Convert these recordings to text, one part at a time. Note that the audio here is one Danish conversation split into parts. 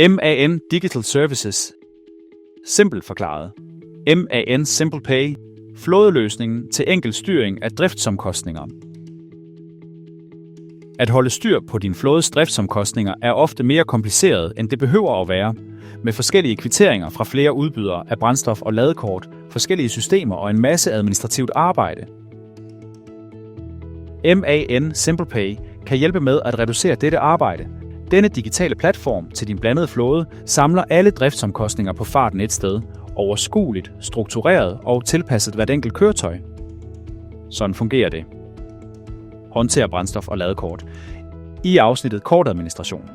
MAN Digital Services. Simpelt forklaret. MAN Simple Pay. Flådeløsningen til enkel styring af driftsomkostninger. At holde styr på din flådes driftsomkostninger er ofte mere kompliceret, end det behøver at være, med forskellige kvitteringer fra flere udbydere af brændstof og ladekort, forskellige systemer og en masse administrativt arbejde. MAN Simple Pay kan hjælpe med at reducere dette arbejde. Denne digitale platform til din blandede flåde samler alle driftsomkostninger på farten et sted, overskueligt, struktureret og tilpasset hvert enkelt køretøj. Sådan fungerer det. Håndter brændstof og ladekort. I afsnittet Kortadministration.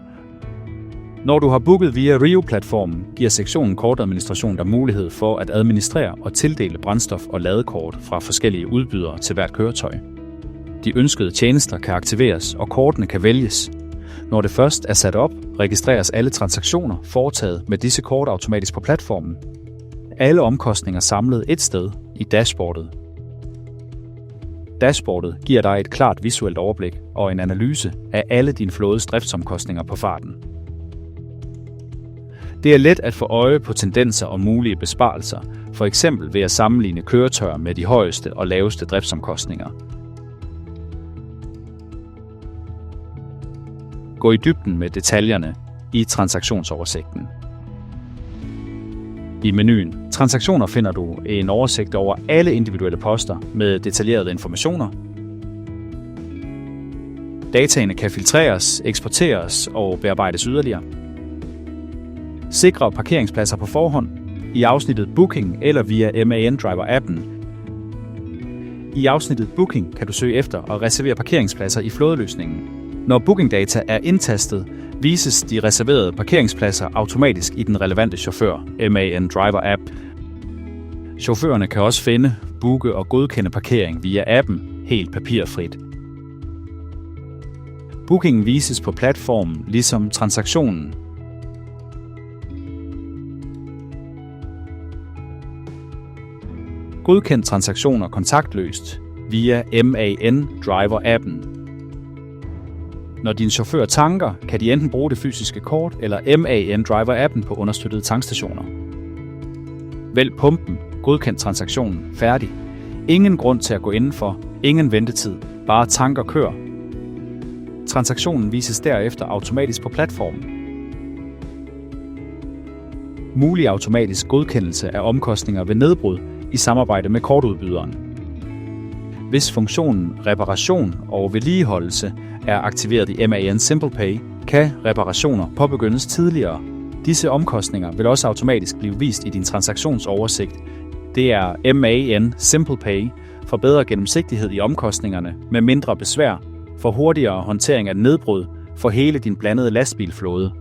Når du har booket via Rio-platformen, giver sektionen Kortadministration dig mulighed for at administrere og tildele brændstof og ladekort fra forskellige udbydere til hvert køretøj. De ønskede tjenester kan aktiveres, og kortene kan vælges. Når det først er sat op, registreres alle transaktioner foretaget med disse kort automatisk på platformen. Alle omkostninger samlet et sted i dashboardet. Dashboardet giver dig et klart visuelt overblik og en analyse af alle din flådes driftsomkostninger på farten. Det er let at få øje på tendenser og mulige besparelser, for eksempel ved at sammenligne køretøjer med de højeste og laveste driftsomkostninger. Gå i dybden med detaljerne i transaktionsoversigten. I menuen Transaktioner finder du en oversigt over alle individuelle poster med detaljerede informationer. Dataene kan filtreres, eksporteres og bearbejdes yderligere. Sikre parkeringspladser på forhånd i afsnittet Booking eller via MAN Driver-appen. I afsnittet Booking kan du søge efter og reservere parkeringspladser i flådeløsningen. Når bookingdata er indtastet, vises de reserverede parkeringspladser automatisk i den relevante chauffør, MAN Driver-app. Chaufførerne kan også finde, booke og godkende parkering via appen helt papirfrit. Bookingen vises på platformen ligesom transaktionen. Godkend transaktioner kontaktløst via MAN Driver-appen. Når din chauffør tanker, kan de enten bruge det fysiske kort eller MAN Driver-appen på understøttede tankstationer. Vælg pumpen, godkend transaktionen, færdig. Ingen grund til at gå indenfor, ingen ventetid, bare tank og kør. Transaktionen vises derefter automatisk på platformen. Mulig automatisk godkendelse af omkostninger ved nedbrud i samarbejde med kortudbyderen. Hvis funktionen reparation og vedligeholdelse er aktiveret i MAN Simple Pay, kan reparationer påbegyndes tidligere. Disse omkostninger vil også automatisk blive vist i din transaktionsoversigt. Det er MAN Simple Pay for bedre gennemsigtighed i omkostningerne med mindre besvær, for hurtigere håndtering af nedbrud for hele din blandede lastbilflåde